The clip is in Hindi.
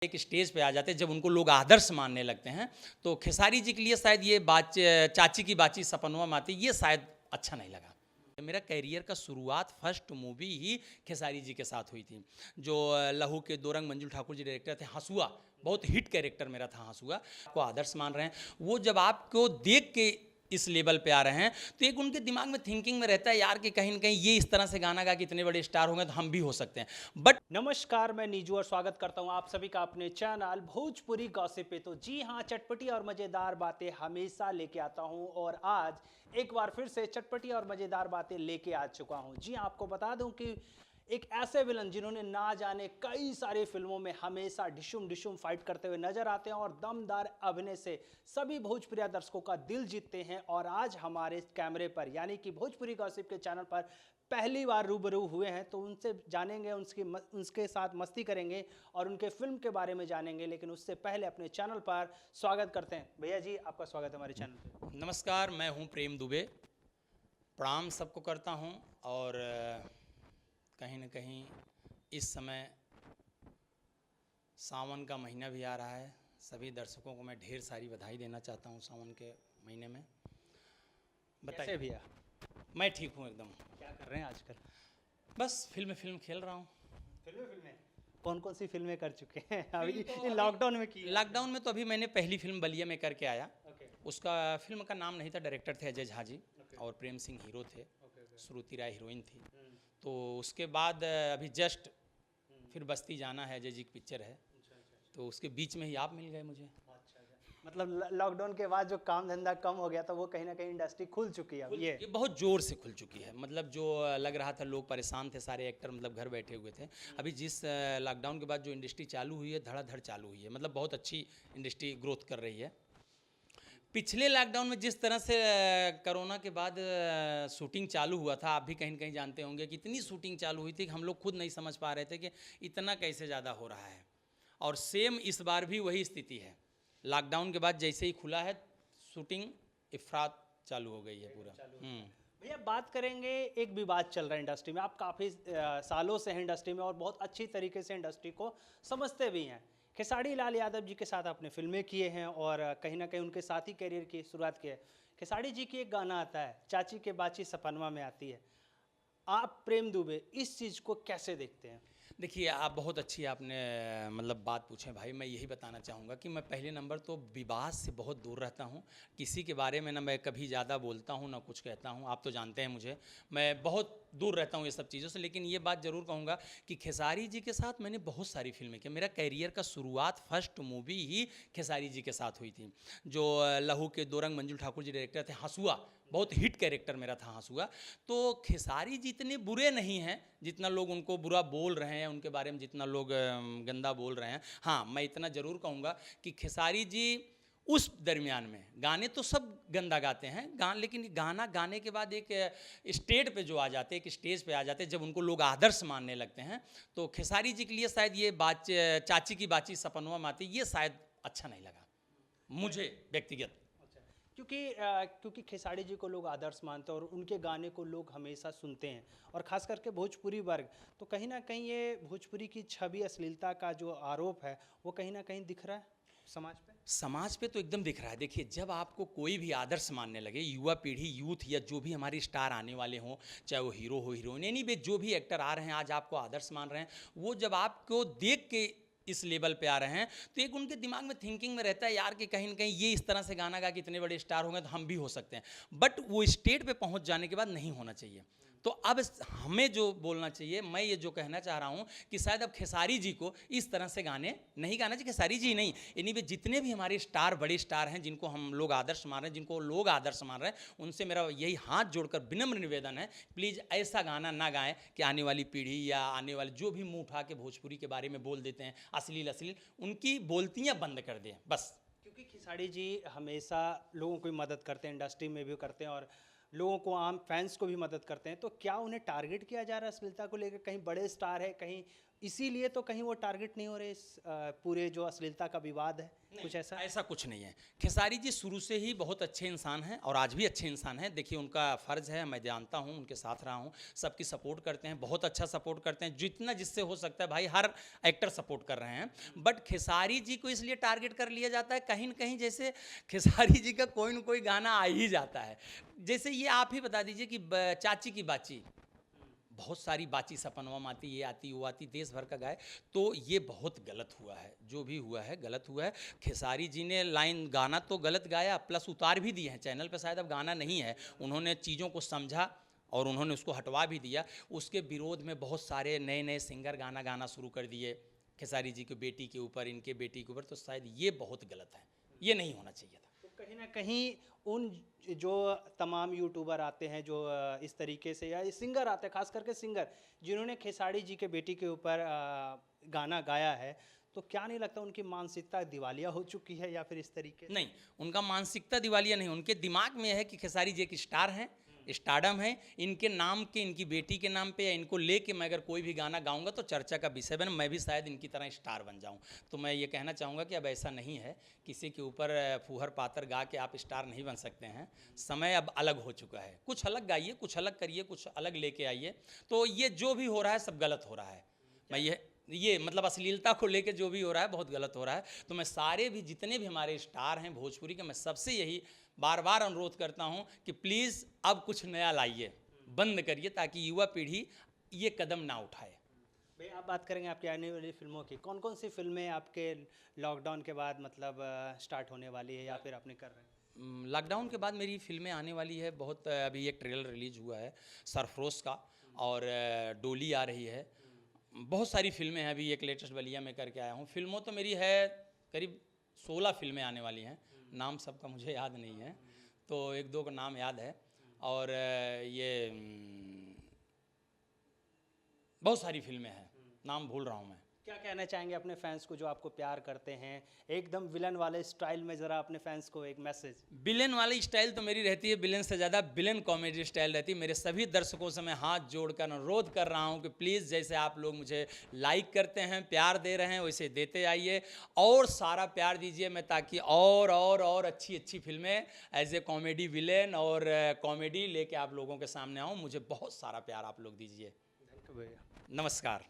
एक स्टेज पे आ जाते हैं जब उनको लोग आदर्श मानने लगते हैं, तो खेसारी जी के लिए शायद ये बात चाची की बाची सपनवा माती ये शायद अच्छा नहीं लगा। मेरा कैरियर का शुरुआत फर्स्ट मूवी ही खेसारी जी के साथ हुई थी, जो लहू के दो रंग मंजुल ठाकुर जी डायरेक्टर थे। हंसुआ बहुत हिट कैरेक्टर मेरा था। हंसुआ को आदर्श मान रहे हैं, वो जब आपको देख के इस लेवल पे आ रहे हैं तो एक उनके दिमाग में थिंकिंग में रहता है यार कि कहीं ना कहीं ये इस तरह से गाना गा कि इतने बड़े स्टार होंगे तो हम भी हो सकते हैं। बट नमस्कार, मैं नीजू और स्वागत करता हूं आप सभी का अपने चैनल भोजपुरी गॉसिप पे। तो जी हां, चटपटी और मज़ेदार बातें हमेशा लेके आता हूं और आज एक बार फिर से चटपटी और मज़ेदार बातें लेके आ चुका हूं। जी हां, आपको बता दूं कि एक ऐसे विलन जिन्होंने ना जाने कई सारे फिल्मों में हमेशा डिशुम डिशुम फाइट करते हुए नजर आते हैं और दमदार अभिनय से सभी भोजपुरी दर्शकों का दिल जीतते हैं। और आज हमारे कैमरे पर यानी कि भोजपुरी गॉसिप के चैनल पर पहली बार रूबरू हुए हैं, तो उनसे जानेंगे, उनके साथ मस्ती करेंगे और उनके फिल्म के बारे में जानेंगे। लेकिन उससे पहले अपने चैनल पर स्वागत करते हैं। भैया जी, आपका स्वागत है हमारे चैनल पर। नमस्कार, मैं हूं प्रेम दुबे। प्रणाम सबको करता हूं। और कहीं ना कहीं इस समय सावन का महीना भी आ रहा है। सभी दर्शकों को मैं ढेर सारी बधाई देना चाहता हूं सावन के महीने में। बताइए भैया। मैं ठीक हूं एकदम। क्या कर रहे हैं आजकल? बस फिल्म खेल रहा हूं। फिल्में कौन कौन सी फिल्में कर चुके हैं अभी लॉकडाउन में की? लॉकडाउन में तो अभी मैंने पहली फिल्म बलिया में करके आया। ओके। उसका फिल्म का नाम नहीं था, डायरेक्टर थे अजय झा जी ओके। और प्रेम सिंह हीरो थे, ओके। श्रुति राय हीरोइन थी। तो उसके बाद अभी जस्ट फिर बस्ती जाना है, अजय जी की पिक्चर है, तो उसके बीच में ही आप मिल गए मुझे। मतलब लॉकडाउन के बाद जो काम धंधा कम हो गया था, वो कहीं ना कहीं इंडस्ट्री खुल चुकी है अब। ये बहुत ज़ोर से खुल चुकी है। मतलब जो लग रहा था लोग परेशान थे, सारे एक्टर मतलब घर बैठे हुए थे। अभी जिस लॉकडाउन के बाद जो इंडस्ट्री चालू हुई है, धड़ाधड़ चालू हुई है। मतलब बहुत अच्छी इंडस्ट्री ग्रोथ कर रही है। पिछले लॉकडाउन में जिस तरह से कोरोना के बाद शूटिंग चालू हुआ था, आप भी कहीं ना कहीं जानते होंगे कि इतनी शूटिंग चालू हुई थी कि हम लोग खुद नहीं समझ पा रहे थे कि इतना कैसे ज़्यादा हो रहा है। और सेम इस बार भी वही स्थिति है। लॉकडाउन के बाद जैसे ही खुला है, शूटिंग इफरात चालू हो गई है पूरा। भैया, बात करेंगे, एक विवाद चल रहा है इंडस्ट्री में। आप काफ़ी सालों से हैं इंडस्ट्री में और बहुत अच्छी तरीके से इंडस्ट्री को समझते भी हैं। खेसारी लाल यादव जी के साथ आपने फिल्में किए हैं और कहीं ना कहीं उनके साथ ही करियर की शुरुआत की है। खेसारी जी की एक गाना आता है, चाची के बाची सपनवा में आती है। आप प्रेम दुबे इस चीज़ को कैसे देखते हैं? देखिए, आप बहुत अच्छी आपने मतलब बात पूछें भाई। मैं यही बताना चाहूँगा कि मैं पहले नंबर तो विवाद से बहुत दूर रहता हूँ। किसी के बारे में ना मैं कभी ज़्यादा बोलता हूँ ना कुछ कहता हूँ। आप तो जानते हैं मुझे, मैं बहुत दूर रहता हूँ ये सब चीज़ों से। लेकिन ये बात ज़रूर कहूँगा कि खेसारी जी के साथ मैंने बहुत सारी फिल्में की। मेरा कैरियर का शुरुआत फर्स्ट मूवी ही खेसारी जी के साथ हुई थी, जो लहू के दो रंग मंजुल ठाकुर जी डायरेक्टर थे। हंसुआ बहुत हिट कैरेक्टर मेरा था। हंसुआ तो खेसारी जी इतने बुरे नहीं हैं जितना लोग उनको बुरा बोल रहे हैं, उनके बारे में जितना लोग गंदा बोल रहे हैं। हाँ, मैं इतना ज़रूर कहूँगा कि खेसारी जी उस दरमियान में गाने तो सब गंदा गाते हैं लेकिन गाना गाने के बाद एक स्टेज पे जो आ जाते हैं, एक स्टेज पे आ जाते हैं जब उनको लोग आदर्श मानने लगते हैं, तो खेसारी जी के लिए शायद ये बात चाची की बाची सपनवा माती ये शायद अच्छा नहीं लगा मुझे व्यक्तिगत। क्योंकि खेसारी जी को लोग आदर्श मानते हैं और उनके गाने को लोग हमेशा सुनते हैं और ख़ास करके भोजपुरी वर्ग, तो कहीं ना कहीं ये भोजपुरी की छवि अश्लीलता का जो आरोप है वो कहीं ना कहीं दिख रहा है समाज पे। तो एकदम दिख रहा है। देखिए, जब आपको कोई भी आदर्श मानने लगे, युवा पीढ़ी, यूथ या जो भी हमारी स्टार आने वाले हों, चाहे वो हीरो हो, हीरोइन, यानी वे जो भी एक्टर आ रहे हैं आज आपको आदर्श मान रहे हैं, वो जब आपको देख के इस लेवल पे आ रहे हैं तो एक उनके दिमाग में थिंकिंग में रहता है यार कि कहीं ना कहीं ये इस तरह से गाना गा कि इतने बड़े स्टार होंगे तो हम भी हो सकते हैं। बट वो स्टेट पे पहुंच जाने के बाद नहीं होना चाहिए। तो अब हमें जो बोलना चाहिए, मैं ये जो कहना चाह रहा हूँ कि शायद अब खेसारी जी को इस तरह से गाने नहीं गाना चाहिए। खेसारी जी नहीं, यानी वे जितने भी हमारे स्टार, बड़े स्टार हैं जिनको हम लोग आदर्श मान रहे हैं, जिनको लोग आदर्श मान रहे हैं, उनसे मेरा यही हाथ जोड़कर विनम्र निवेदन है, प्लीज़ ऐसा गाना ना गाएं कि आने वाली पीढ़ी या आने वाले जो भी मुँह उठा के भोजपुरी के बारे में बोल देते हैं अश्लील, उनकी बोलतियाँ बंद कर दें बस। क्योंकि खेसारी जी हमेशा लोगों की मदद करते हैं, इंडस्ट्री में भी करते हैं और लोगों को, आम फैंस को भी मदद करते हैं। तो क्या उन्हें टारगेट किया जा रहा है अश्लीलता को लेकर? कहीं बड़े स्टार है, कहीं इसीलिए तो कहीं वो टारगेट नहीं हो रहे इस पूरे जो अश्लीलता का विवाद है, कुछ ऐसा? ऐसा कुछ नहीं है। खेसारी जी शुरू से ही बहुत अच्छे इंसान हैं और आज भी अच्छे इंसान हैं। देखिए उनका फ़र्ज़ है, मैं जानता हूँ, उनके साथ रहा हूँ, सबकी सपोर्ट करते हैं, बहुत अच्छा सपोर्ट करते हैं, जितना जिससे हो सकता है भाई हर एक्टर सपोर्ट कर रहे हैं। बट खेसारी जी को इसलिए टारगेट कर लिया जाता है कहीं न कहीं, जैसे खेसारी जी का कोई न कोई गाना आ ही जाता है। जैसे ये आप ही बता दीजिए कि चाची की बाची, बहुत सारी बाची सपनवम आती, ये आती वो आती, देश भर का गाए, तो ये बहुत गलत हुआ है। जो भी हुआ है गलत हुआ है। खेसारी जी ने लाइन गाना तो गलत गाया, प्लस उतार भी दिए हैं चैनल पे, शायद अब गाना नहीं है। उन्होंने चीज़ों को समझा और उन्होंने उसको हटवा भी दिया। उसके विरोध में बहुत सारे नए नए सिंगर गाना गाना शुरू कर दिए खेसारी जी की बेटी के ऊपर, इनके बेटी के ऊपर, तो शायद ये बहुत गलत है, ये नहीं होना चाहिए था। तो कहीं ना कहीं उन जो तमाम यूट्यूबर आते हैं जो इस तरीके से, या सिंगर आते हैं, खास करके सिंगर जिन्होंने खेसारी जी के बेटी के ऊपर गाना गाया है, तो क्या नहीं लगता उनकी मानसिकता दिवालिया हो चुकी है या फिर इस तरीके से? नहीं, उनका मानसिकता दिवालिया नहीं, उनके दिमाग में है कि खेसारी जी एक स्टार हैं, स्टारडम है, इनके नाम के, इनकी बेटी के नाम पे या इनको लेके मैं अगर कोई भी गाना गाऊंगा तो चर्चा का विषय बने, मैं भी शायद इनकी तरह स्टार बन जाऊं। तो मैं ये कहना चाहूँगा कि अब ऐसा नहीं है, किसी के ऊपर फूहर पातर गा के आप स्टार नहीं बन सकते हैं। समय अब अलग हो चुका है, कुछ अलग गाइए, कुछ अलग करिए, कुछ अलग लेके आइए। तो ये जो भी हो रहा है सब गलत हो रहा है। मैं ये मतलब अश्लीलता को लेके जो भी हो रहा है बहुत गलत हो रहा है। तो मैं सारे भी जितने भी हमारे स्टार हैं भोजपुरी के, मैं सबसे यही बार बार अनुरोध करता हूं कि प्लीज़ अब कुछ नया लाइए, बंद करिए, ताकि युवा पीढ़ी ये कदम ना उठाए। भाई आप बात करेंगे आपकी आने वाली फिल्मों की, कौन कौन सी फिल्में आपके लॉकडाउन के बाद मतलब स्टार्ट होने वाली है या फिर आपने कर रहे हैं? लॉकडाउन के बाद मेरी फिल्में आने वाली है बहुत। अभी एक ट्रेलर रिलीज हुआ है सरफरोश का, और डोली आ रही है, बहुत सारी फिल्में हैं। अभी एक लेटेस्ट बलिया में करके आया हूँ। फिल्मों तो मेरी है करीब 16 फिल्में आने वाली हैं, नाम सबका मुझे याद नहीं है, तो एक दो का नाम याद है। और ये बहुत सारी फिल्में हैं, नाम भूल रहा हूँ मैं। क्या कहना चाहेंगे अपने फैंस को जो आपको प्यार करते हैं, एकदम विलन वाले स्टाइल में, ज़रा अपने फैंस को एक मैसेज? विलेन वाली स्टाइल तो मेरी रहती है, विलेन से ज़्यादा विलेन कॉमेडी स्टाइल रहती है। मेरे सभी दर्शकों से मैं हाथ जोड़कर अनुरोध कर रहा हूं कि प्लीज़, जैसे आप लोग मुझे लाइक करते हैं, प्यार दे रहे हैं, वैसे देते आइए और सारा प्यार दीजिए मैं, ताकि और अच्छी अच्छी फिल्में एज ए कॉमेडी विलेन और कॉमेडी लेके आप लोगों के सामने आऊँ। मुझे बहुत सारा प्यार आप लोग दीजिए। थैंक यू भैया। नमस्कार।